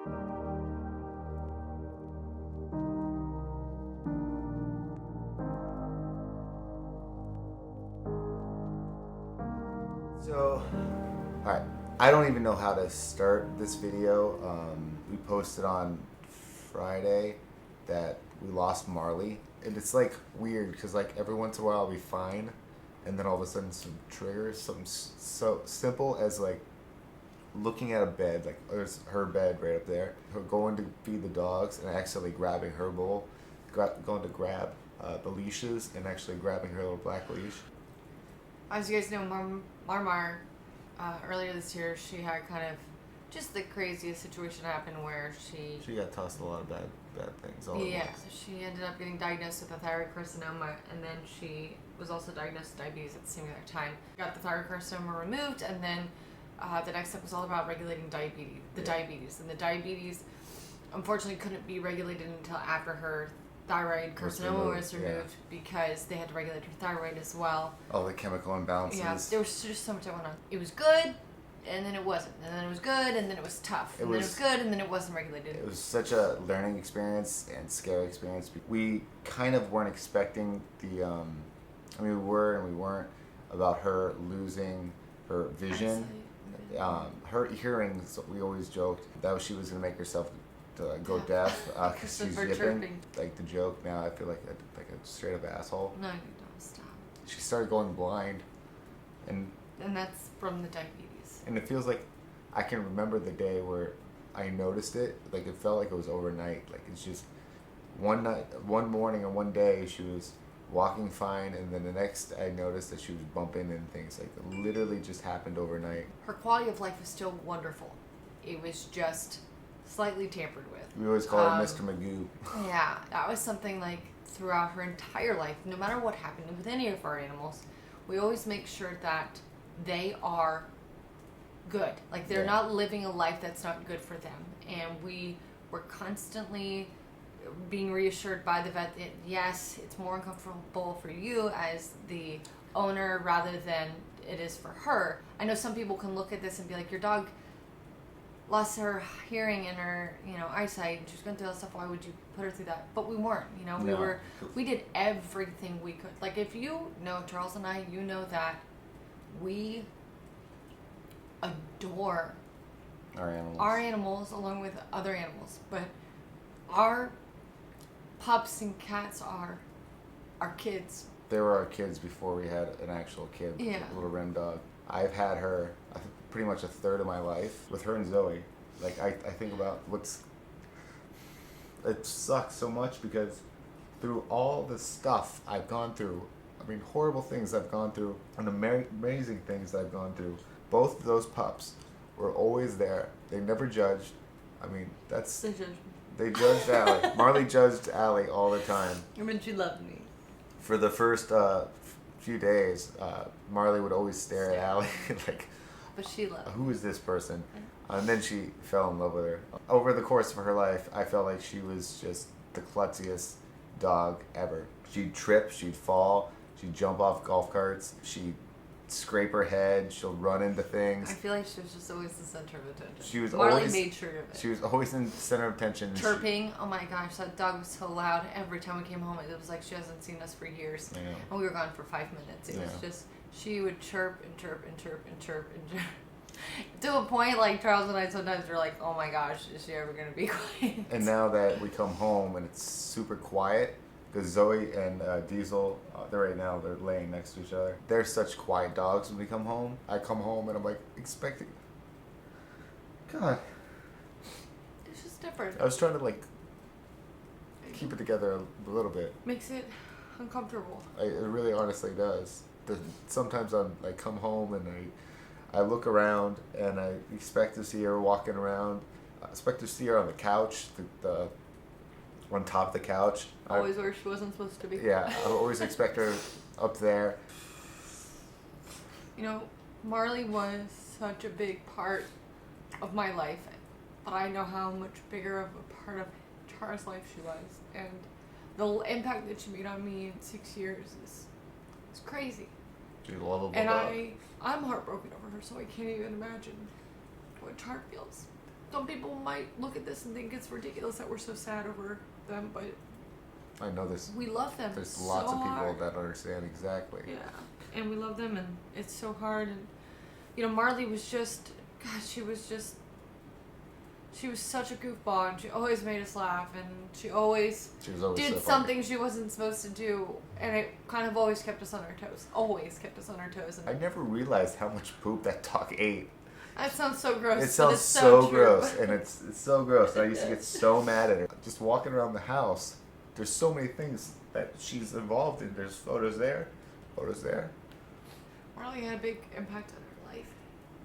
So, alright, I don't even know how to start this video. We posted on Friday that we lost Marley. And it's like weird because like every once in a while I'll be fine and then all of a sudden some triggers, something so simple as like looking at a bed, like there's her bed right up there, her going to feed the dogs and accidentally grabbing her bowl, going to grab the leashes and actually grabbing her little black leash. As you guys know, Marmar, earlier this year, she had kind of just the craziest situation happen where she got tossed a lot of bad things. Yeah, so she ended up getting diagnosed with a thyroid carcinoma, and then she was also diagnosed with diabetes at the same exact time. Got the thyroid carcinoma removed, and then the next step was all about regulating diabetes. And the diabetes, unfortunately, couldn't be regulated until after her thyroid carcinoma was removed because they had to regulate her thyroid as well. All the chemical imbalances. Yeah, there was just so much that went on. It was good, and then it wasn't. And then it was good, and then it was tough. And then it was good, and then it wasn't regulated. It was such a learning experience and scary experience. We kind of weren't expecting the, I mean, we were and we weren't, about her losing her vision. Her hearing, so we always joked that she was going to make herself go deaf because she's yipping. Like the joke now, I feel like a straight up asshole. No, you don't stop. She started going blind, and that's from the diabetes. And it feels like I can remember the day where I noticed it. Like it felt like it was overnight. Like it's just one morning, and one day she was walking fine, and then the next I noticed that she was bumping into things. Like it literally just happened overnight. Her quality of life was still wonderful. It was just slightly tampered with. We always call her Mr. Magoo. Yeah, that was something like throughout her entire life, no matter what happened with any of our animals, we always make sure that they are good. Like they're not living a life that's not good for them. And we were constantly being reassured by the vet that yes, it's more uncomfortable for you as the owner rather than it is for her. I know some people can look at this and be like, your dog lost her hearing and her, eyesight, and she was going through all that stuff. Why would you put her through that? But we weren't, we did everything we could. Like if you know Charles and I, you know that we adore our animals along with other animals, but our pups and cats are our kids. They were our kids before we had an actual kid, a little Rem dog. I've had her pretty much a third of my life with her and Zoe. Like I think about it sucks so much because through all the stuff I've gone through, I mean horrible things I've gone through and amazing things I've gone through, both of those pups were always there. They never judged. I mean they judged Allie. Marley judged Allie all the time. I mean, she loved me. For the first few days, Marley would always stare at Allie like, but she loved who is this person? And then she fell in love with her. Over the course of her life, I felt like she was just the klutziest dog ever. She'd trip, she'd fall, she'd jump off golf carts, she'd scrape her head, she'll run into things. I feel like she was just always the center of attention. She was Marley made sure of it. She was always in the center of attention. Chirping, oh my gosh, that dog was so loud. Every time we came home, it was like she hasn't seen us for years. Yeah. And we were gone for 5 minutes. It was just, she would chirp and chirp and chirp and chirp and chirp. To a point, like Charles and I sometimes are like, oh my gosh, is she ever going to be quiet? And now that we come home and it's super quiet, because Zoe and Diesel, they're laying next to each other. They're such quiet dogs when we come home. I come home and I'm like expecting. God. It's just different. I was trying to keep it together a little bit. Makes it uncomfortable. It really honestly does. Sometimes I come home and I look around and I expect to see her walking around. I expect to see her on the couch, on top of the couch. Always where she wasn't supposed to be. Yeah, I always expect her up there. Marley was such a big part of my life, but I know how much bigger of a part of Char's life she was, and the impact that she made on me in 6 years is crazy. She's a lovable and dog. I'm heartbroken over her, so I can't even imagine what Char feels. some people might look at this and think it's ridiculous that we're so sad over them, but I know this. we love them. There's so lots of people hard. that understand exactly. Yeah, and we love them, and it's so hard. And you know, Marley was just, God, she was such a goofball, and she always made us laugh, and she was always did so something she wasn't supposed to do, and it kind of always kept us on our toes. Always kept us on our toes. And I never realized how much poop that dog ate. that sounds so gross. It sounds so gross, and it's so gross. And I used to get so mad at her. Just walking around the house, there's so many things that she's involved in. There's photos there, photos there. Marley had a big impact on her life.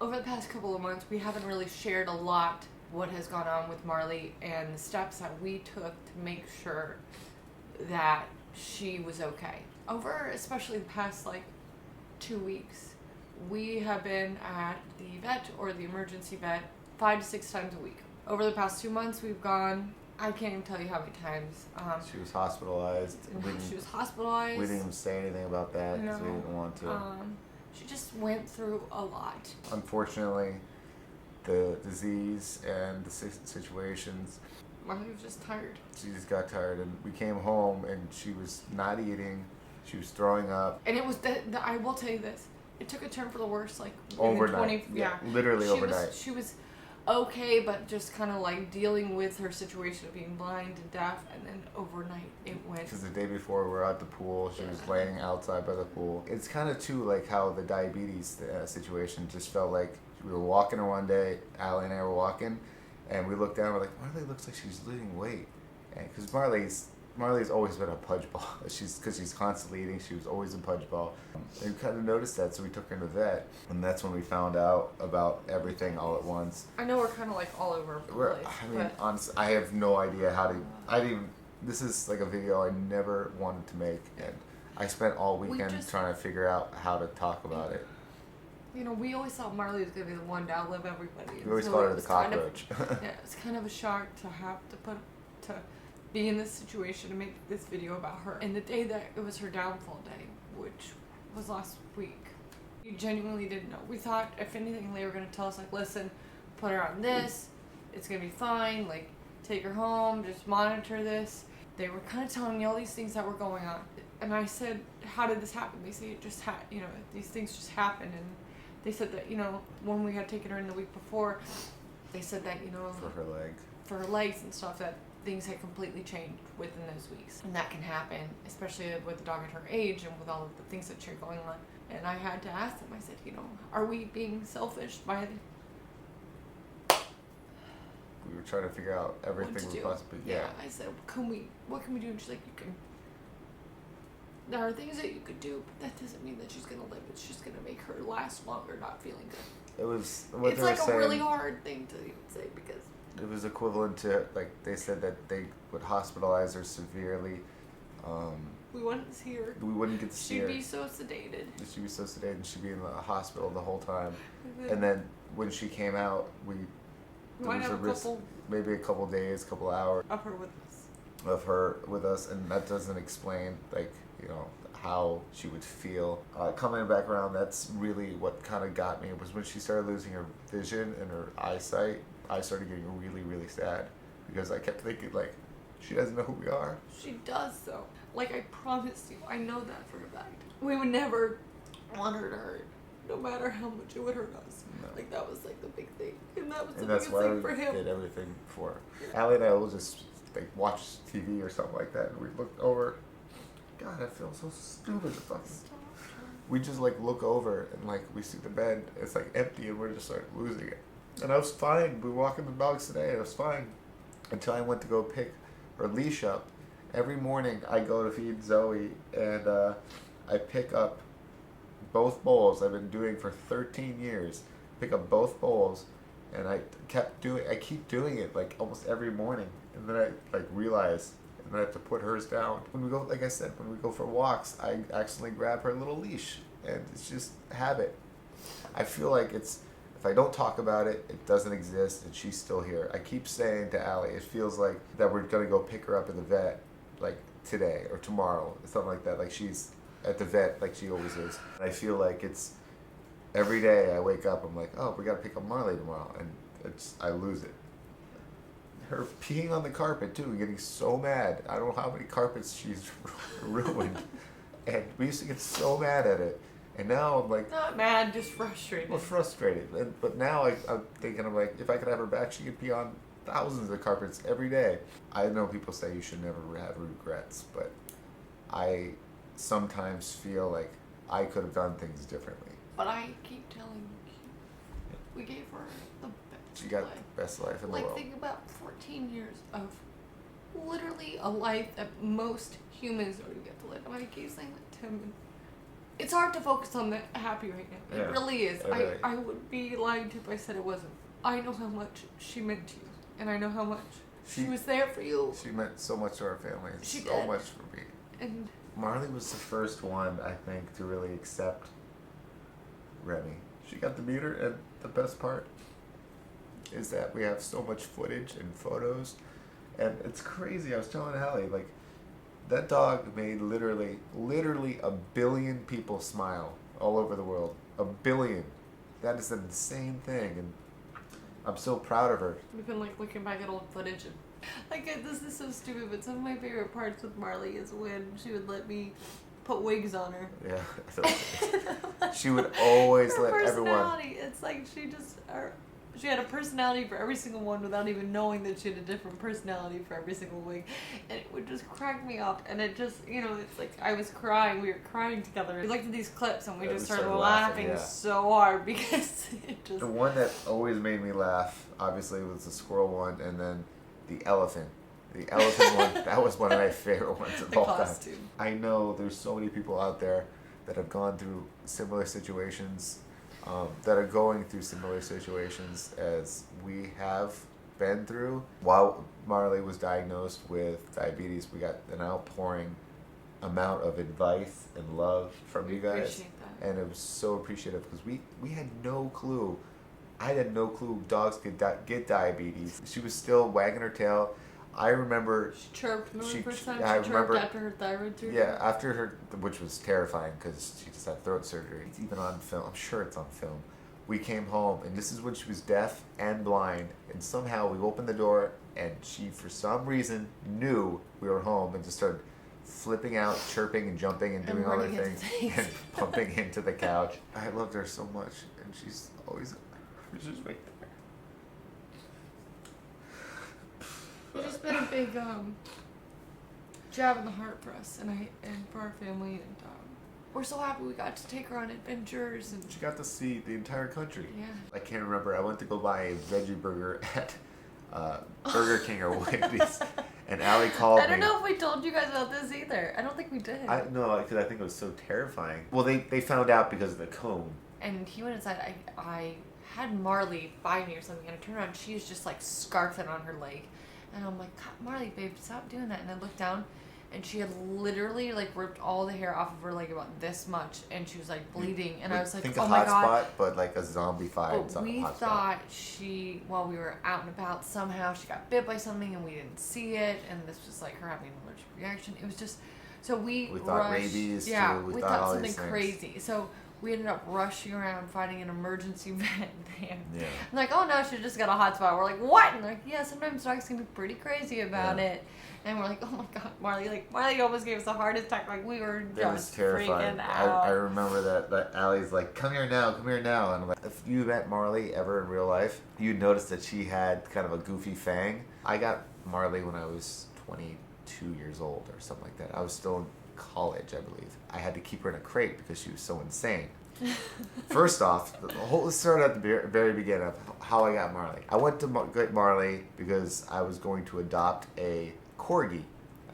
Over the past couple of months, we haven't really shared a lot what has gone on with Marley and the steps that we took to make sure that she was okay. Over especially the past 2 weeks, we have been at the vet or the emergency vet 5 to 6 times a week. Over the past 2 months, we've gone, I can't even tell you how many times. She was hospitalized. She was hospitalized. We didn't even say anything about that because we didn't want to. She just went through a lot. Unfortunately, the disease and the situations. Marley was just tired. She just got tired, and we came home, and she was not eating. She was throwing up. And it was I will tell you this. It took a turn for the worse, overnight. Literally overnight. She was okay, but just kind of dealing with her situation of being blind and deaf, and then overnight it went. Because the day before we were at the pool, she was laying outside by the pool. It's kind of too like how the diabetes situation just felt like we were walking her one day, Allie and I were walking, and we looked down, we're like, Marley looks like she's losing weight. And because Marley's always been a pudge ball. Because she's constantly eating, she was always a pudge ball. And we kind of noticed that, so we took her to the vet. And that's when we found out about everything all at once. I know we're kind of all over the place. Honestly, I have no idea how to... This is like a video I never wanted to make. And I spent all weekend trying to figure out how to talk about it. You know, we always thought Marley was going to be the one to outlive everybody. We always called her the cockroach. It's kind of a shock to have to be in this situation to make this video about her. And the day that it was her downfall day, which was last week, we genuinely didn't know. We thought, if anything, they were going to tell us, listen, put her on this, it's going to be fine, take her home, just monitor this. They were kind of telling me all these things that were going on. And I said, how did this happen? They say it just these things just happen. And they said that, when we had taken her in the week before, they said that, for her legs and stuff, that things had completely changed within those weeks. And that can happen, especially with a dog at her age and with all of the things that are going on. And I had to ask them, I said, are we being selfish by We were trying to figure out everything we possibly I said, what can we do? And she's like, there are things that you could do, but that doesn't mean that she's going to live. It's just going to make her last longer not feeling good. It was it's a really hard thing to even say because it was equivalent to they said that they would hospitalize her severely. We wouldn't see her. We wouldn't get to see her. She'd be so sedated. She'd be so sedated, and she'd be in the hospital the whole time. And then when she came out, might have maybe a couple days, couple hours of her with us. Of her with us, and that doesn't explain how she would feel. Coming back around, that's really what kind of got me. It was when she started losing her vision and her eyesight. I started getting really, really sad because I kept thinking she doesn't know who we are. She does though. I promise you, I know that for a fact. We would never want her to hurt, no matter how much it would hurt us. No. That was the big thing, and that was the biggest thing for him. That's why we did everything for her. Allie and I will just watch TV or something like that, and we look over. God, I feel so stupid. We just like look over and we see the bed. It's empty and we're just losing it. And I was fine. We were walking the dogs today. I was fine until I went to go pick her leash up. Every morning I go to feed Zoe and I pick up both bowls. I've been doing for 13 years. Pick up both bowls, and I keep doing it almost every morning. And then I realize, and then I have to put hers down. When we go, like I said, when we go for walks, I accidentally grab her little leash, and it's just habit. I feel like if I don't talk about it, it doesn't exist, and she's still here. I keep saying to Allie, it feels like that we're gonna go pick her up at the vet, today or tomorrow, something like that. She's at the vet, she always is. And I feel like it's every day I wake up, I'm like, oh, we gotta pick up Marley tomorrow, and I lose it. her peeing on the carpet too, and getting so mad. I don't know how many carpets she's ruined. And we used to get so mad at it. And now I'm like... Not mad, just frustrated. Well, frustrated. But now I'm thinking, I'm like, if I could have her back, she could pee on thousands of carpets every day. I know people say you should never have regrets, but I sometimes feel like I could have done things differently. But I keep telling you, we gave her the best She got life. the best life in the Like, world. think about 14 years of literally a life that most humans don't even get to live. And I keep saying that to him. It's hard to focus on the happy right now. It Yeah, really is. really. I would be lying to you if I said it wasn't. I know how much she meant to you. And I know how much she was there for you. She meant so much to our family. And She so did. much for me. And Marley was the first one, I think, to really accept Remy. She got to meet her, and the best part is that we have so much footage and photos, and it's crazy. I was telling Allie, like, that dog made literally a billion people smile all over the world. A billion. That is an insane thing, and I'm so proud of her. we've been like looking back at old footage and like this is so stupid, but some of my favorite parts with Marley is when she would let me put wigs on her. Yeah. She would always Her let everyone... personality, it's like she had a personality for every single one without even knowing that she had a different personality for every single wig. And it would just crack me up. And it just, it's like I was crying. We were crying together. We looked at these clips and we just started laughing yeah. so hard because it just... The one that always made me laugh, obviously, was the squirrel one, and then the elephant. The elephant one, that was one of my favorite ones of The all time. costume. I know there's so many people out there that have gone through similar situations, that are going through similar situations as we have been through. While Marley was diagnosed with diabetes, we got an outpouring amount of advice and love from you guys. Appreciate that. And it was so appreciative because we had no clue. I had no clue dogs could get diabetes. She was still wagging her tail. I remember... She chirped. Remember the first time I she remember, chirped after her thyroid surgery? Yeah, after her, which was terrifying because she just had throat surgery. It's even on film. I'm sure it's on film. We came home, and this is when she was deaf and blind, and somehow we opened the door, and she, for some reason, knew we were home and just started flipping out, chirping and jumping and doing all her things and bumping into the couch. I loved her so much, and she's always just right there. It's just been a big jab in the heart for us and for our family, and we're so happy we got to take her on adventures and She got to see the entire country. yeah. I can't remember. I went to go buy a veggie burger at Burger King or Wendy's, and Allie called me. I don't know if we told you guys about this either. I don't think we did. No, because I think it was so terrifying. Well, they found out because of the cone. And he went inside. I had Marley by me or something, and I turned around. She was just like scarfing on her leg, and I'm like, God, Marley, babe, stop doing that. And I looked down, and she had literally like ripped all the hair off of her leg about this much, and she was like bleeding. And I was like, think oh a my hot God. spot, but like a zombified. But we hot thought she, while we were out and about, somehow she got bit by something and we didn't see it, and this was like her having an allergic reaction. It was just, so we thought rushed, rabies, yeah, too. We we thought thought all something these things. crazy. So we ended up rushing around finding an emergency vet there. Yeah. I'm like, oh no, she just got a hot spot. We're like, what? And they're like, yeah, sometimes dogs can be pretty crazy about it. And we're like, oh my God, Marley almost gave us a heart attack. Like, we were It was just terrifying. freaking out. I remember that Allie's like, come here now. And I'm like, if you met Marley ever in real life, you'd notice that she had kind of a goofy fang. I got Marley when I was 22 years old or something like that. I was still in college, I believe. I had to keep her in a crate because she was so insane. First off, let's start at the very beginning of how I got Marley. I went to get Marley because I was going to adopt a corgi.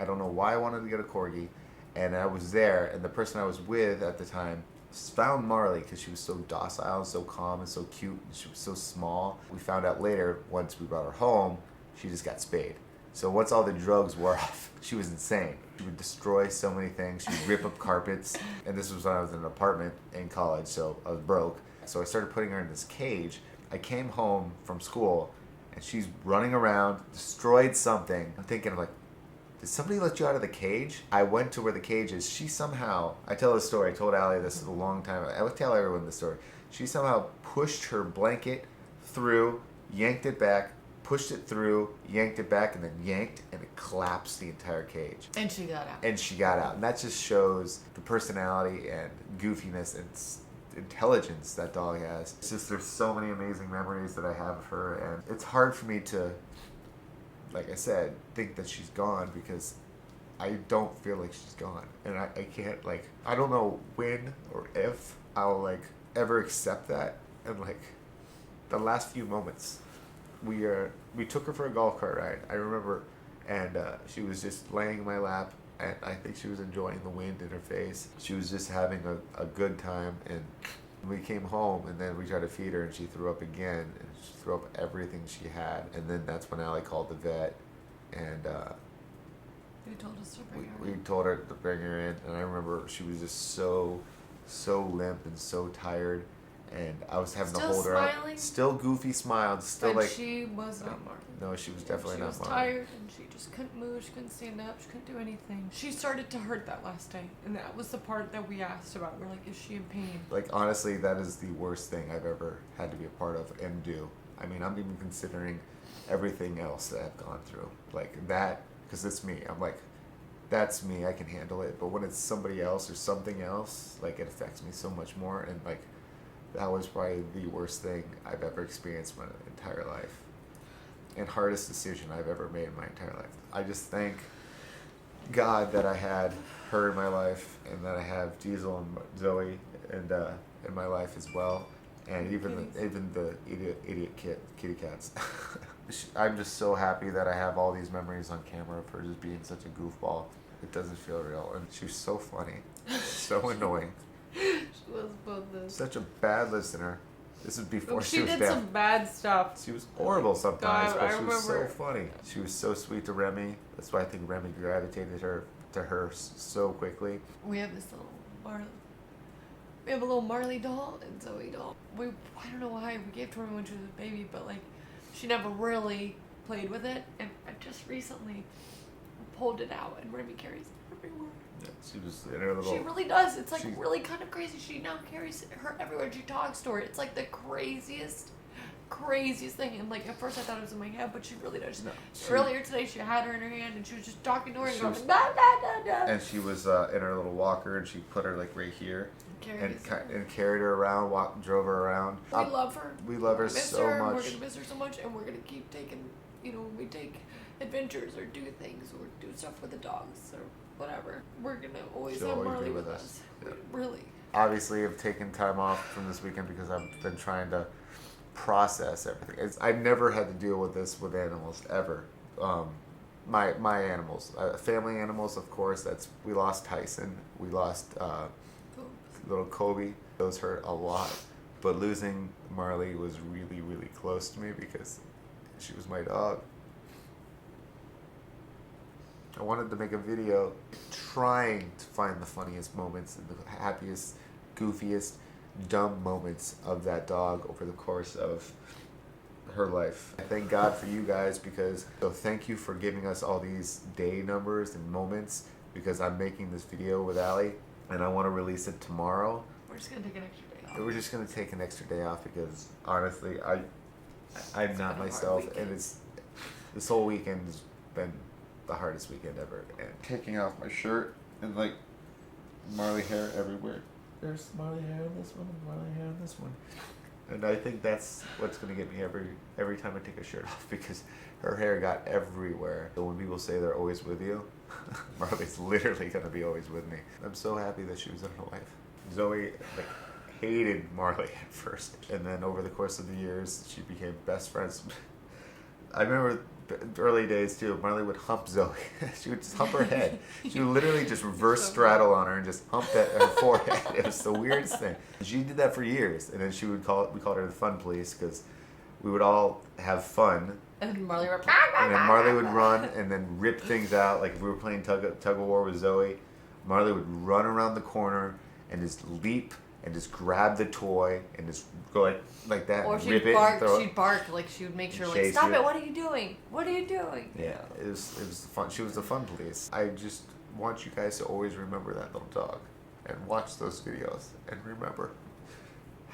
I don't know why I wanted to get a corgi, and I was there, and the person I was with at the time found Marley because she was so docile and so calm and so cute, and she was so small. We found out later, once we brought her home, she just got spayed. So once all the drugs wore off, she was insane. She would destroy so many things. She would rip up carpets. And this was when I was in an apartment in college, so I was broke. So I started putting her in this cage. I came home from school, and she's running around, destroyed something. I'm thinking, I'm like, did somebody let you out of the cage? I went to where the cage is. She somehow, I tell this story, I told Allie this a long time. I would tell everyone this story. She somehow pushed her blanket through, yanked it back, pushed it through, yanked it back, and then yanked, and it collapsed the entire cage. And she got out. And she got out. And that just shows the personality and goofiness and intelligence that dog has. It's just, there's so many amazing memories that I have of her, and it's hard for me to, like I said, think that she's gone, because I don't feel like she's gone. And I can't, like, I don't know when or if I'll, like, ever accept that. And, like, the last few moments, we took her for a golf cart ride, I remember, and she was just laying in my lap, and I think she was enjoying the wind in her face. She was just having a good time, and we came home, and then we tried to feed her, and she threw up again, and she threw up everything she had. And then that's when Allie called the vet, and We told us to bring her we in. told her to bring her in, and I remember she was just so limp and so tired. And I was having to hold her up. Smiling. Still goofy smiled. Still But like. she was not Marley. No, she was definitely not She was Marley. tired and she just couldn't move. She couldn't stand up. She couldn't do anything. She started to hurt that last day, and that was the part that we asked about. We're like, is she in pain? Like, honestly, that is the worst thing I've ever had to be a part of and do. I mean, I'm even considering everything else that I've gone through. Like that, because it's me. I'm like, that's me. I can handle it. But when it's somebody else or something else, like, it affects me so much more. And like, that was probably the worst thing I've ever experienced in my entire life. And hardest decision I've ever made in my entire life. I just thank God that I had her in my life, and that I have Diesel and Zoe and in my life as well, and even the idiot kitty cats. I'm just so happy that I have all these memories on camera of her just being such a goofball. It doesn't feel real, and she was so funny, so annoying. She was both this. Such a bad listener. This is before She was did bad. some bad stuff. She was horrible sometimes, God, but I she was so remember. funny. She was so sweet to Remy. That's why I think Remy gravitated to her so quickly. We have this little Marley. We have a little Marley doll and Zoe doll. I don't know why we gave it to her when she was a baby, but like, she never really played with it. And I just recently pulled it out, and Remy carries it everywhere. Yeah, she was in her little. She really does. It's like she- really kind of crazy. She now carries her everywhere. She talks to her. It's like the craziest thing. And like, at first I thought it was in my head, but she really does. No, Earlier today, she had her in her hand, and she was just talking to her and She going, was- da da da da. And she was in her little walker, and she put her like right here, and carried her around, drove her around. We love her. We love her We miss so her, and much. we're gonna miss her so much, and we're gonna keep taking, when we take adventures or do things or do stuff with the dogs or whatever. We're gonna always She'll have always Marley be with with us. us. Yeah. Really. Obviously, I've taken time off from this weekend because I've been trying to process everything. I've never had to deal with this with animals ever. My animals, family animals, of course. We lost Tyson. We lost little Kobe. Those hurt a lot. But losing Marley was really, really close to me because she was my dog. I wanted to make a video trying to find the funniest moments and the happiest, goofiest, dumb moments of that dog over the course of her life. I thank God for you guys so thank you for giving us all these day numbers and moments, because I'm making this video with Allie and I want to release it tomorrow. We're just gonna take an extra day off. We're just going to take an extra day off because honestly, I'm It's not been a hard myself, weekend. and this whole weekend has been the hardest weekend ever. And taking off my shirt and like Marley hair everywhere. There's Marley hair on this one and Marley hair on this one. And I think that's what's going to get me every time I take a shirt off, because her hair got everywhere. So when people say they're always with you, Marley's literally going to be always with me. I'm so happy that she was in her life. Zoe hated Marley at first, and then over the course of the years, she became best friends. I remember early days too. Marley would hump Zoe. She would just hump her head. She would literally just reverse straddle on her and just hump her forehead. It was the weirdest thing. She did that for years, and then we called her the fun police, because we would all have fun. And then Marley would And then Marley would run and then rip things out. Like if we were playing tug of war with Zoe, Marley would run around the corner and just leap and just grab the toy and just go like that, Or and she'd rip it bark. and throw it. She'd bark. Like, she would make sure, like, Chase stop you. it. What are you doing? What are you doing? Yeah, it was fun. She was the fun police. I just want you guys to always remember that little dog and watch those videos and remember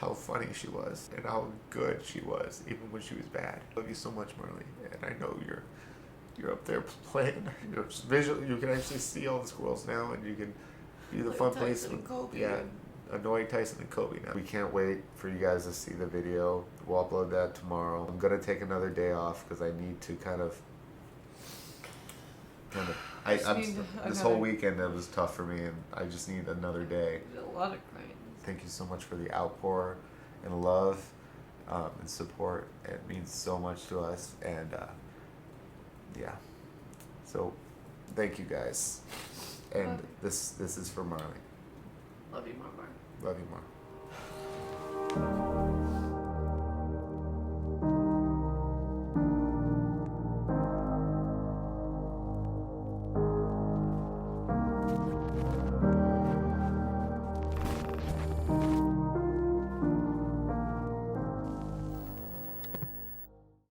how funny she was and how good she was, even when she was bad. Love you so much, Marley, and I know you're up there playing. Visual. You can actually see all the squirrels now, and you can be the fun place. Yeah, annoying Tyson and Kobe now. We can't wait for you guys to see the video. We'll upload that tomorrow. I'm gonna take another day off because I need to kind of. This whole weekend it was tough for me, and I just need another day. A lot of crying. Thank you so much for the outpour and love and support. It means so much to us, and yeah. So, thank you guys. And this is for Marley. Love you, Mama. Love you, Mar.